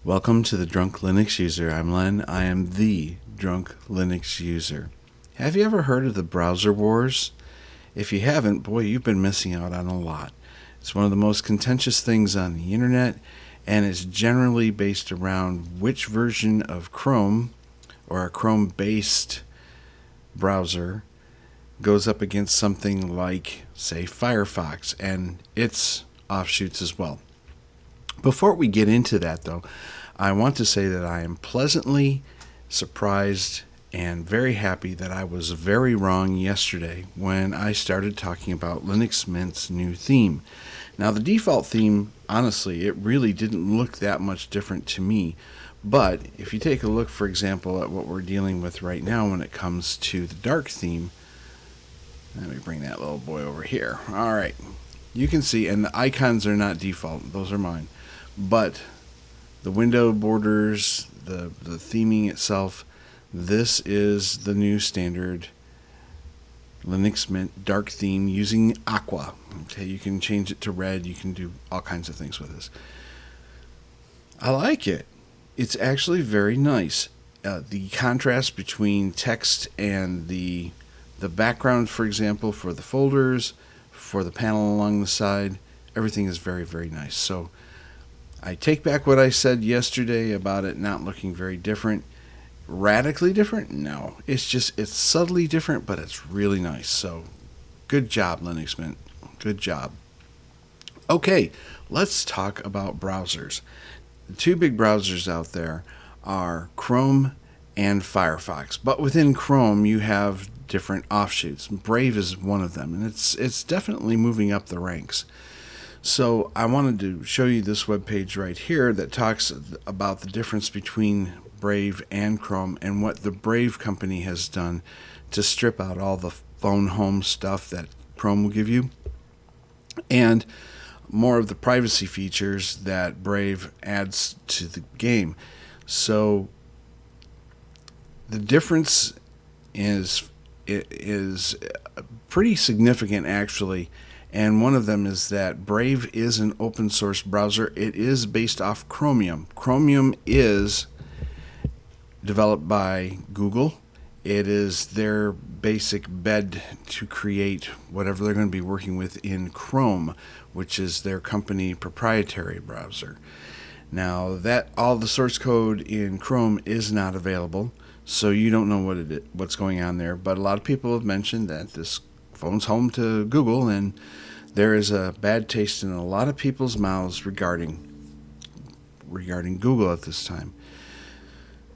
Welcome to the Drunk Linux User. I'm Len. I am the Drunk Linux User. Have you ever heard of the browser wars? If you haven't, boy, you've been missing out on a lot. It's one of the most contentious things on the internet, and it's generally based around which version of Chrome or a Chrome-based browser goes up against something like, say, Firefox and its offshoots as well. Before we get into that, though, I want to say that I am pleasantly surprised and very happy that I was very wrong yesterday when I started talking about Linux Mint's new theme. Now, the default theme, honestly, it really didn't look that much different to me. But if you take a look, for example, at what we're dealing with right now when it comes to the dark theme, let me bring that little boy over here. All right. You can see, and the icons are not default. Those are mine. But the window borders, the theming itself, this is the new standard Linux Mint dark theme using Aqua. Okay, you can change it to red. You can do all kinds of things with this. I like it. It's actually very nice. The contrast between text and the background, for example, for the folders, for the panel along the side, everything is very, very nice. So I take back what I said yesterday about it not looking very different. Radically different? No. It's subtly different, but it's really nice. So good job, Linux Mint. Good job. Okay, let's talk about browsers. The two big browsers out there are Chrome and Firefox. But within Chrome, you have different offshoots. Brave is one of them, and it's definitely moving up the ranks. So I wanted to show you this web page right here that talks about the difference between Brave and Chrome and what the Brave company has done to strip out all the phone home stuff that Chrome will give you and more of the privacy features that Brave adds to the game. So the difference is pretty significant, actually. And one of them is that Brave is an open source browser. It is based off Chromium. Chromium is developed by Google. It is their basic bed to create whatever they're going to be working with in Chrome, which is their company proprietary browser. Now, that all the source code in Chrome is not available, so you don't know what's going on there. But a lot of people have mentioned that this phone's home to Google, and there is a bad taste in a lot of people's mouths regarding Google at this time.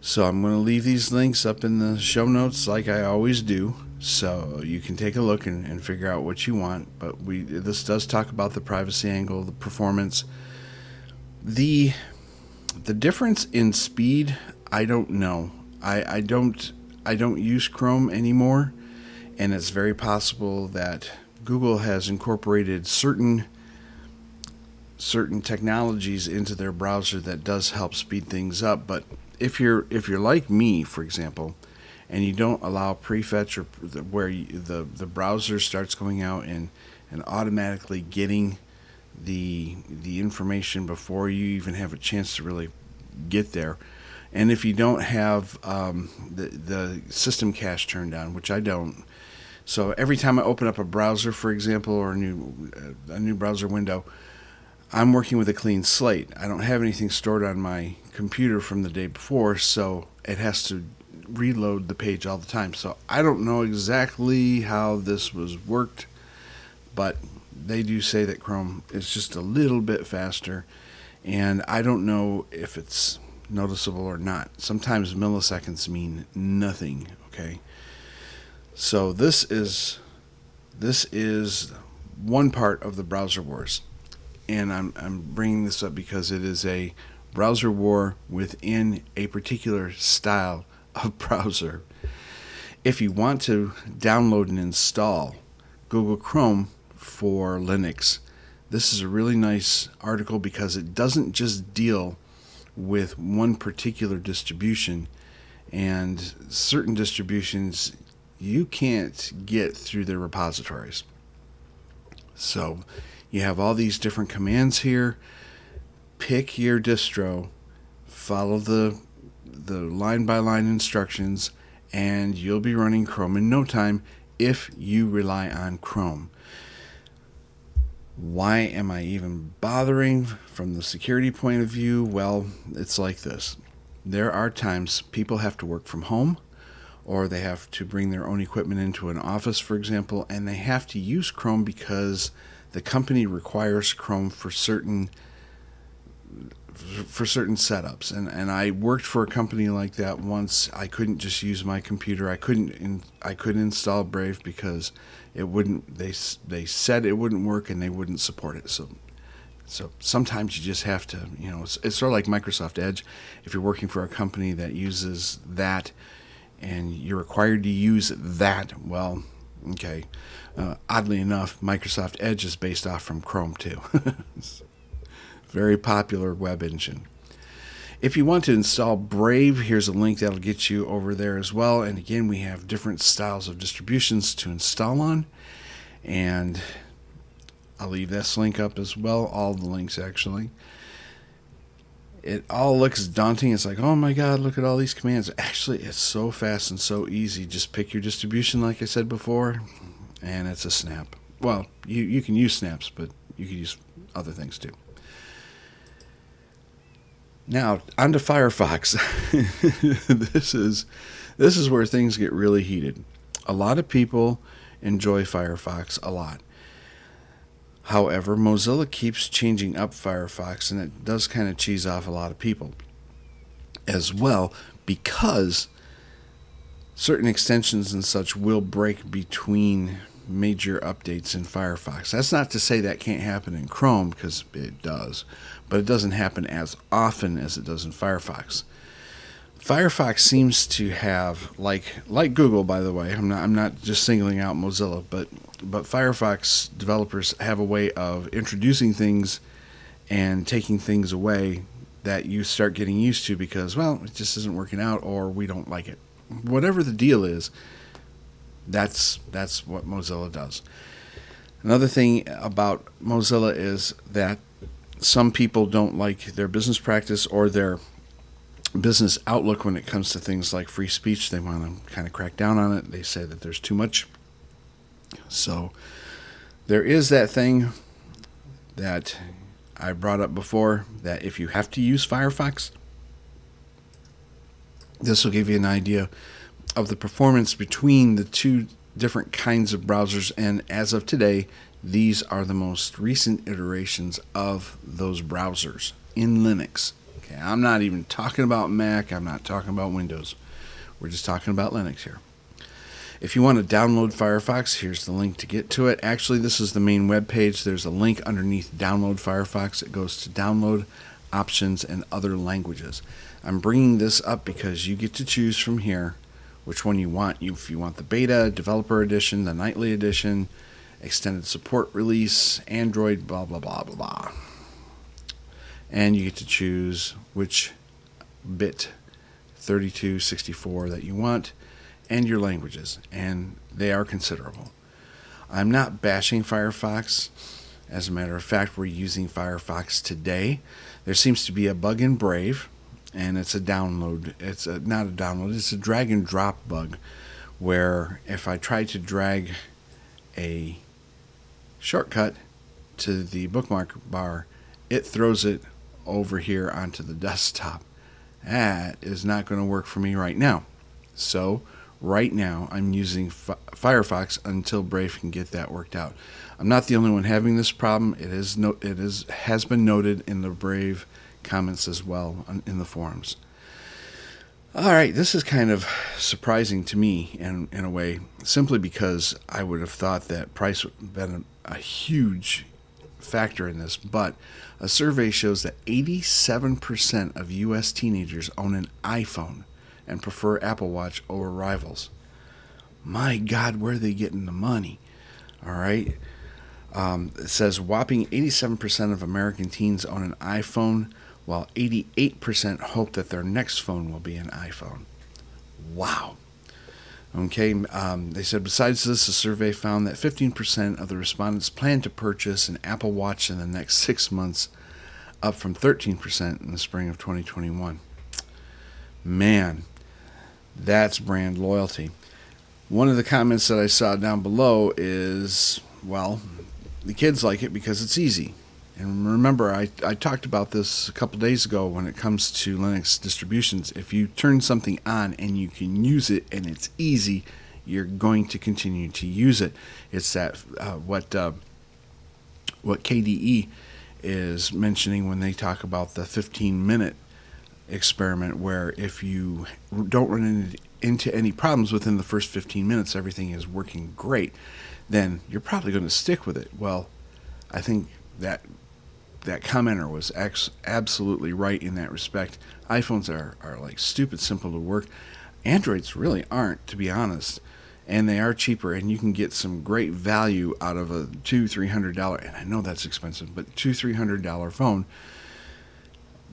So I'm going to leave these links up in the show notes like I always do, so you can take a look and figure out what you want. But this does talk about the privacy angle, the performance. The difference in speed, I don't know. I don't use Chrome anymore. And it's very possible that Google has incorporated certain technologies into their browser that does help speed things up. But if you're like me, for example, and you don't allow prefetch or where the browser starts going out and automatically getting the information before you even have a chance to really get there. And if you don't have the system cache turned on, which I don't. So every time I open up a browser, for example, or a new browser window, I'm working with a clean slate. I don't have anything stored on my computer from the day before, so it has to reload the page all the time. So I don't know exactly how this was worked, but they do say that Chrome is just a little bit faster, and I don't know if it's noticeable or not. Sometimes milliseconds mean nothing, okay? So this is one part of the browser wars, and I'm bringing this up because it is a browser war within a particular style of browser. If you want to download and install Google Chrome for Linux, this is a really nice article because it doesn't just deal with one particular distribution, and certain distributions you can't get through their repositories. So you have all these different commands here. Pick your distro, follow the line-by-line instructions, and you'll be running Chrome in no time if you rely on Chrome. Why am I even bothering from the security point of view? Well, it's like this. There are times people have to work from home, or they have to bring their own equipment into an office, for example, and they have to use Chrome because the company requires Chrome for certain setups. And I worked for a company like that once. I couldn't just use my computer. I couldn't install Brave because it wouldn't. They said it wouldn't work, and they wouldn't support it. So sometimes you just have to, it's sort of like Microsoft Edge. If you're working for a company that uses that and you're required to use that, well, okay. Oddly enough, Microsoft Edge is based off from Chrome too. Very popular web engine. If you want to install Brave, here's a link that'll get you over there as well. And again, we have different styles of distributions to install on. And I'll leave this link up as well, all the links actually. It all looks daunting. It's like, oh my God, look at all these commands. Actually, it's so fast and so easy. Just pick your distribution like I said before, and it's a snap. Well, you can use snaps, but you can use other things too. Now, onto Firefox. This is where things get really heated. A lot of people enjoy Firefox a lot. However, Mozilla keeps changing up Firefox, and it does kind of cheese off a lot of people as well, because certain extensions and such will break between major updates in Firefox. That's not to say that can't happen in Chrome, because it does, but it doesn't happen as often as it does in Firefox. Firefox seems to have, like Google, by the way. I'm not just singling out Mozilla, but Firefox developers have a way of introducing things and taking things away that you start getting used to because, well, it just isn't working out, or we don't like it. Whatever the deal is, that's what Mozilla does. Another thing about Mozilla is that some people don't like their business practice or their business outlook when it comes to things like free speech. They want to kind of crack down on it. They say that there's too much. So there is that thing that I brought up before, that if you have to use Firefox, this will give you an idea of the performance between the two different kinds of browsers. And as of today, these are the most recent iterations of those browsers in Linux. Okay, I'm not even talking about Mac. I'm not talking about Windows. We're just talking about Linux here. If you want to download Firefox, here's the link to get to it. Actually, this is the main web page. There's a link underneath Download Firefox. It goes to Download, Options, and Other Languages. I'm bringing this up because you get to choose from here which one you want. If you want the Beta, Developer Edition, the Nightly Edition, Extended Support Release, Android, blah, blah, blah, blah, blah. And you get to choose which bit 32, 64 that you want, and your languages, and they are considerable. I'm not bashing Firefox. As a matter of fact, we're using Firefox today. There seems to be a bug in Brave, and it's a download. It's not a download, it's a drag and drop bug, where if I try to drag a shortcut to the bookmark bar, it throws it over here onto the desktop. That is not going to work for me right now. So right now, I'm using Firefox until Brave can get that worked out. I'm not the only one having this problem. It has been noted in the Brave comments as well in the forums. All right, this is kind of surprising to me in a way, simply because I would have thought that price would have been a huge factor in this, but a survey shows that 87% of U.S. teenagers own an iPhone and prefer Apple Watch over rivals. My God, where are they getting the money? All right. It says whopping 87% of American teens own an iPhone, while 88% hope that their next phone will be an iPhone. Wow. Okay. They said besides this, the survey found that 15% of the respondents plan to purchase an Apple Watch in the next 6 months, up from 13% in the spring of 2021. Man, that's brand loyalty. One of the comments that I saw down below is, well, the kids like it because it's easy. And remember, I talked about this a couple days ago when it comes to Linux distributions. If you turn something on and you can use it and it's easy, you're going to continue to use it. It's that what KDE is mentioning when they talk about the 15-minute experiment, where if you don't run into any problems within the first 15 minutes, everything is working great, then you're probably going to stick with it. Well, I think that commenter was absolutely right in that respect. iPhones are like stupid simple to work. Androids really aren't, to be honest. And they are cheaper, and you can get some great value out of a $200-300, and I know that's expensive, but $200-300 phone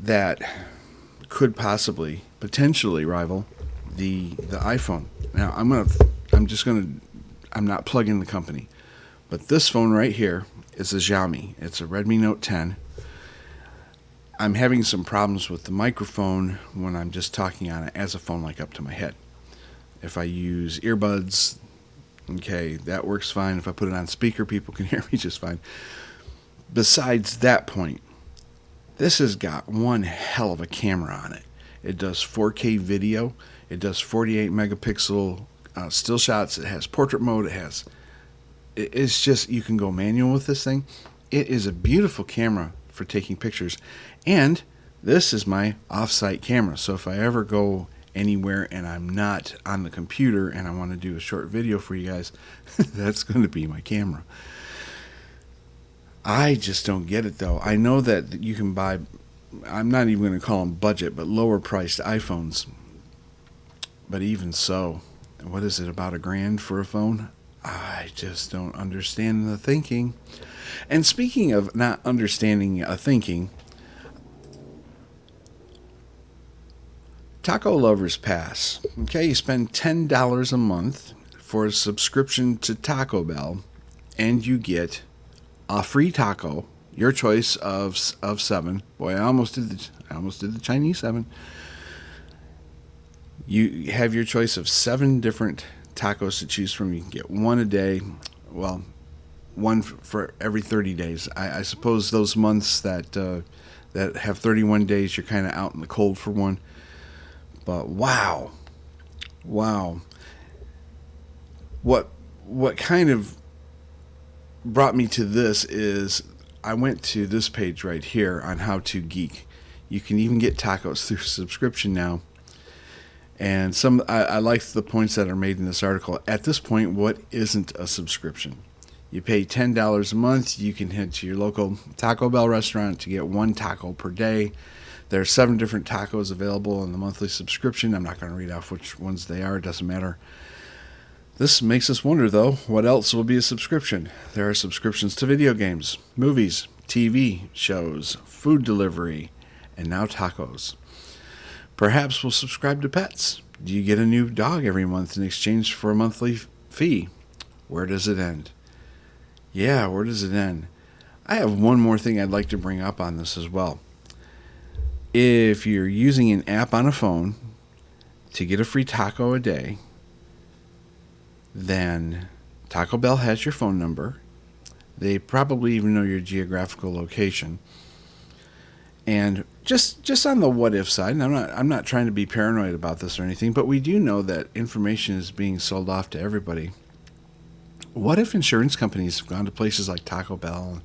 that could potentially rival the iPhone. Now I'm not plugging the company, but this phone right here is a Xiaomi. It's a Redmi Note 10. I'm having some problems with the microphone when I'm just talking on it as a phone, like up to my head. If I use earbuds, okay, that works fine. If I put it on speaker, people can hear me just fine. Besides that point, this has got one hell of a camera on it. It does 4K video. It does 48 megapixel still shots. It has portrait mode. It's just, you can go manual with this thing. It is a beautiful camera for taking pictures. And this is my off-site camera. So if I ever go anywhere and I'm not on the computer and I want to do a short video for you guys, that's going to be my camera. I just don't get it, though. I know that you can buy, I'm not even going to call them budget, but lower priced iPhones. But even so, what is it, about $1,000 for a phone? I just don't understand the thinking. And speaking of not understanding a thinking, Taco Lovers Pass. Okay, you spend $10 a month for a subscription to Taco Bell, and you get a free taco, your choice of 7. Boy, I almost did the Chinese 7. You have your choice of 7 different tacos to choose from. You can get one a day. Well, one for every 30 days. I suppose those months that have 31 days, you're kind of out in the cold for one. But wow. What kind of brought me to this is I went to this page right here on How to Geek. You can even get tacos through subscription now. And I like the points that are made in this article. At this point, what isn't a subscription? You pay $10 a month. You can head to your local Taco Bell restaurant to get 1 taco per day. There are 7 different tacos available in the monthly subscription. I'm not going to read off which ones they are. It doesn't matter. This makes us wonder, though, what else will be a subscription? There are subscriptions to video games, movies, TV shows, food delivery, and now tacos. Perhaps we'll subscribe to pets. Do you get a new dog every month in exchange for a monthly fee? Where does it end? Yeah, where does it end? I have one more thing I'd like to bring up on this as well. If you're using an app on a phone to get a free taco a day, then Taco Bell has your phone number. They probably even know your geographical location. And just on the what if side, and I'm not trying to be paranoid about this or anything, but we do know that information is being sold off to everybody. What if insurance companies have gone to places like Taco Bell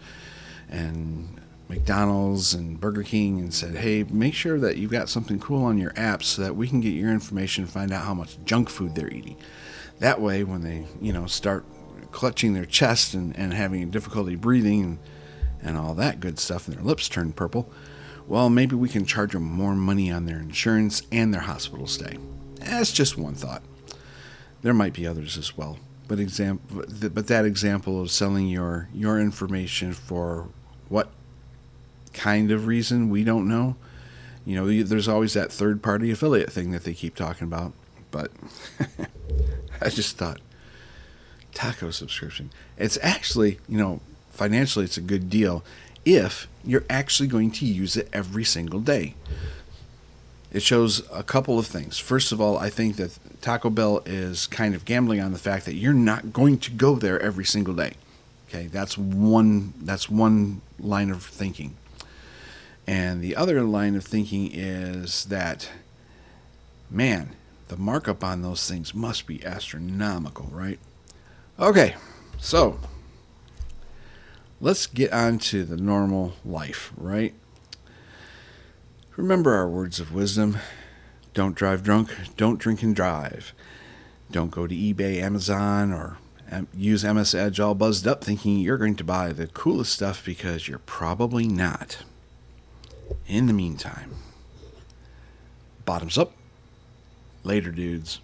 and McDonald's and Burger King and said, hey, make sure that you've got something cool on your app so that we can get your information and find out how much junk food they're eating. That way, when they start clutching their chest and having difficulty breathing and all that good stuff, and their lips turn purple, well, maybe we can charge them more money on their insurance and their hospital stay. That's just one thought. There might be others as well. But that example of selling your information for what kind of reason, we don't know. There's always that third-party affiliate thing that they keep talking about. But I just thought, taco subscription. It's actually, financially it's a good deal if you're actually going to use it every single day. It shows a couple of things. First of all, I think that Taco Bell is kind of gambling on the fact that you're not going to go there every single day. Okay, that's one line of thinking. And the other line of thinking is that, man, the markup on those things must be astronomical, right? Okay, so let's get on to the normal life, right? Remember our words of wisdom. Don't drive drunk, don't drink and drive. Don't go to eBay, Amazon, or use MS Edge all buzzed up thinking you're going to buy the coolest stuff because you're probably not. In the meantime, bottoms up. Later, dudes.